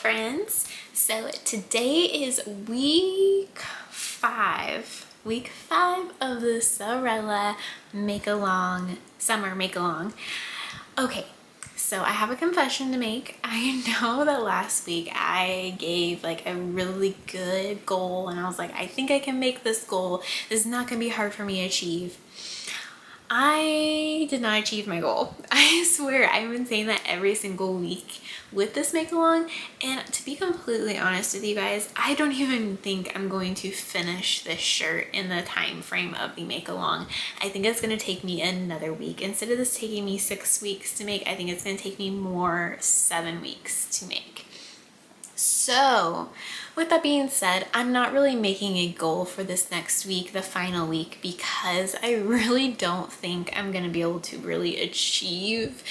friends. So today is week five of the Sewrella Summer Make-Along. Okay, so I have a confession to make. I know that last week I gave like a really good goal and I was like, I think I can make this goal. This is not gonna be hard for me to achieve. I did not achieve my goal. I swear, I've been saying that every single week with this make-along, and to be completely honest with you guys, I don't even think I'm going to finish this shirt in the time frame of the make-along. I think it's going to take me another week. Instead of this taking me 6 weeks to make, I think it's going to take me more 7 weeks to make. So with that being said, I'm not really making a goal for this next week, the final week, because I really don't think I'm gonna be able to really achieve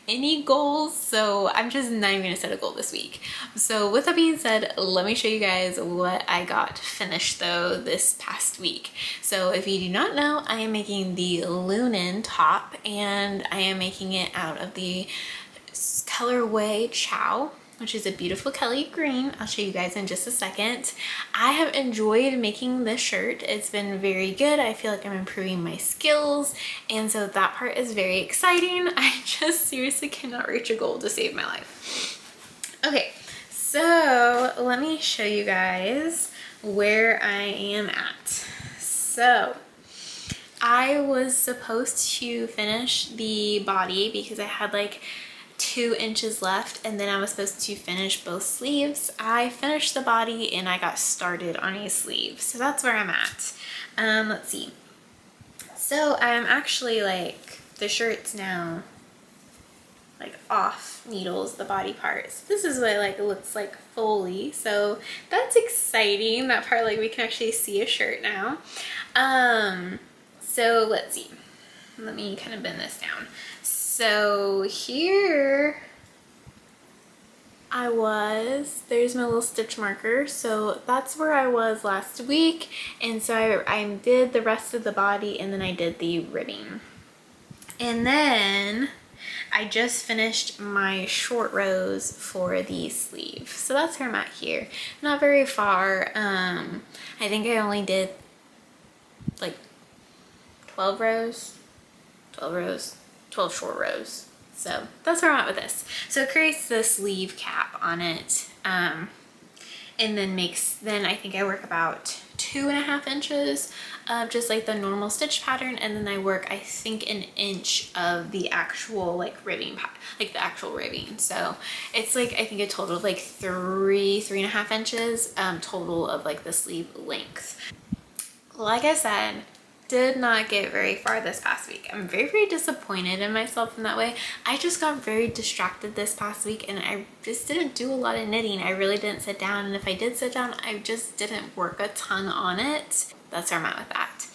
any goals. So I'm just not even gonna set a goal this week. So with that being said, let me show you guys what I got finished though this past week. So if you do not know, I am making the Lunan top and I am making it out of the colorway Chow, which is a beautiful Kelly green. I'll show you guys in just a second. I have enjoyed making this shirt. It's been very good. I feel like I'm improving my skills, and so that part is very exciting. I just seriously cannot reach a goal to save my life. Okay, so let me show you guys where I am at. So I was supposed to finish the body because I had like 2 inches left, and then I was supposed to finish both sleeves. I finished the body and I got started on a sleeve. So that's where I'm at. Let's see. So I'm actually like, the shirt's now like off needles, the body parts. This is what it looks like fully. So that's exciting. That part, like we can actually see a shirt now. So let's see. Let me kind of bend this down. So here there's my little stitch marker. So that's where I was last week. And so I did the rest of the body and then I did the ribbing. And then I just finished my short rows for the sleeve. So that's where I'm at here. Not very far. I think I only did like 12 short rows. So that's where I'm at with this. So it creates the sleeve cap on it, and then I think I work about 2.5 inches of just like the normal stitch pattern, and then I work I think 1 inch of the actual like ribbing, like the actual ribbing. So it's like I think a total of like 3.5 inches total of like the sleeve length. Like I said, did not get very far this past week. I'm very disappointed in myself in that way. I just got very distracted this past week and I just didn't do a lot of knitting. I really didn't sit down, and if I did sit down, I just didn't work a ton on it. That's where I'm at with that.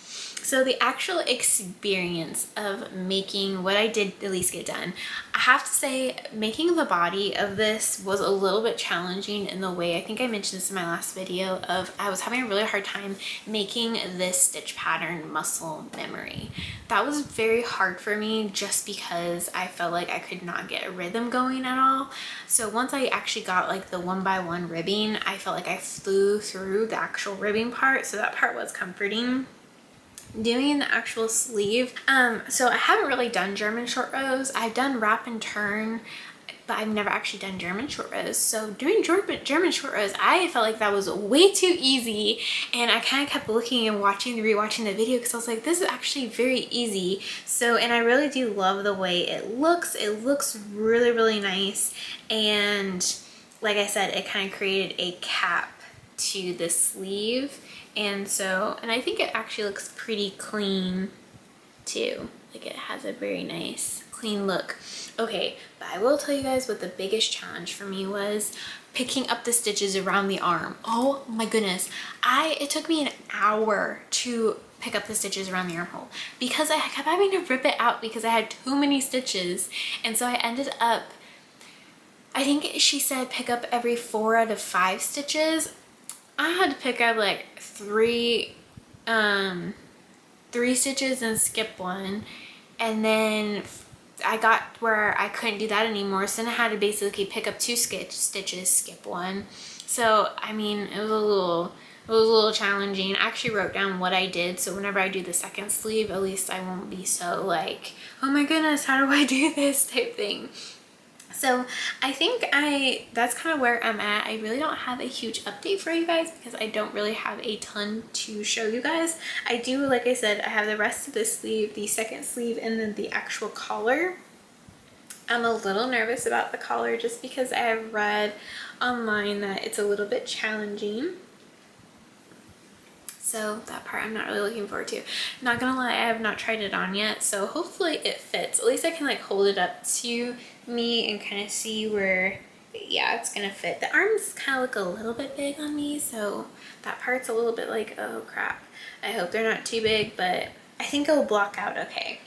So the actual experience of making what I did at least get done, I have to say making the body of this was a little bit challenging in the way, I think I mentioned this in my last video, of I was having a really hard time making this stitch pattern muscle memory. That was very hard for me just because I felt like I could not get a rhythm going at all. So once I actually got like the 1x1 ribbing, I felt like I flew through the actual ribbing part, so that part was comforting. Doing the actual sleeve, so I haven't really done German short rows. I've done wrap and turn, but I've never actually done German short rows. So doing German short rows, I felt like that was way too easy, and I kind of kept looking and rewatching the video because I was like, this is actually very easy. So, and I really do love the way it looks. It looks really nice, and like I said, it kind of created a cap to the sleeve. And I think it actually looks pretty clean too. Like it has a very nice clean look. Okay, but I will tell you guys what the biggest challenge for me was: picking up the stitches around the arm. Oh my goodness. It took me an hour to pick up the stitches around the armhole because I kept having to rip it out because I had too many stitches. And so I ended up, I think she said pick up every 4 out of 5 stitches. I had to pick up like 3 stitches and skip 1, and then I got where I couldn't do that anymore, so then I had to basically pick up 2 stitches, skip 1. So I mean, it was a little challenging. I actually wrote down what I did, so whenever I do the second sleeve, at least I won't be so like, oh my goodness, how do I do this type thing. So I think that's kind of where I'm at. I really don't have a huge update for you guys because I don't really have a ton to show you guys. I do, like I said, I have the rest of the sleeve, the second sleeve, and then the actual collar. I'm a little nervous about the collar just because I have read online that it's a little bit challenging. So that part I'm not really looking forward to. Not gonna lie, I have not tried it on yet, so hopefully it fits. At least I can like hold it up to me and kind of see where, yeah, it's gonna fit. The arms kind of look a little bit big on me, so that part's a little bit like, oh crap. I hope they're not too big, but I think it'll block out okay.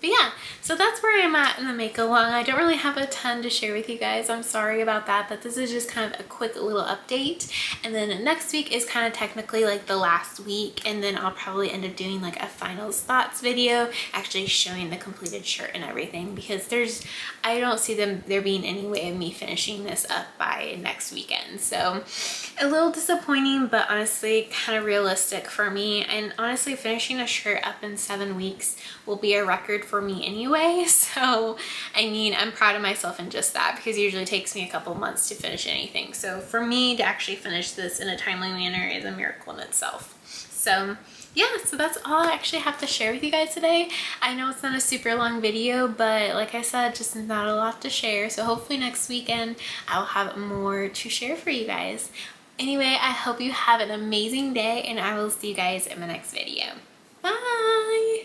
But yeah, so that's where I'm at in the make along. I don't really have a ton to share with you guys. I'm sorry about that, but this is just kind of a quick little update. And then next week is kind of technically like the last week, and then I'll probably end up doing like a finals thoughts video, actually showing the completed shirt and everything, because I don't see there being any way of me finishing this up by next weekend. So a little disappointing, but honestly kind of realistic for me. And honestly, finishing a shirt up in 7 weeks will be a record for me anyway. So I mean, I'm proud of myself in just that, because it usually takes me a couple months to finish anything. So for me to actually finish this in a timely manner is a miracle in itself. So yeah, so that's all I actually have to share with you guys today. I know it's not a super long video, but like I said, just not a lot to share. So hopefully next weekend I'll have more to share for you guys. Anyway, I hope you have an amazing day, and I will see you guys in the next video. Bye!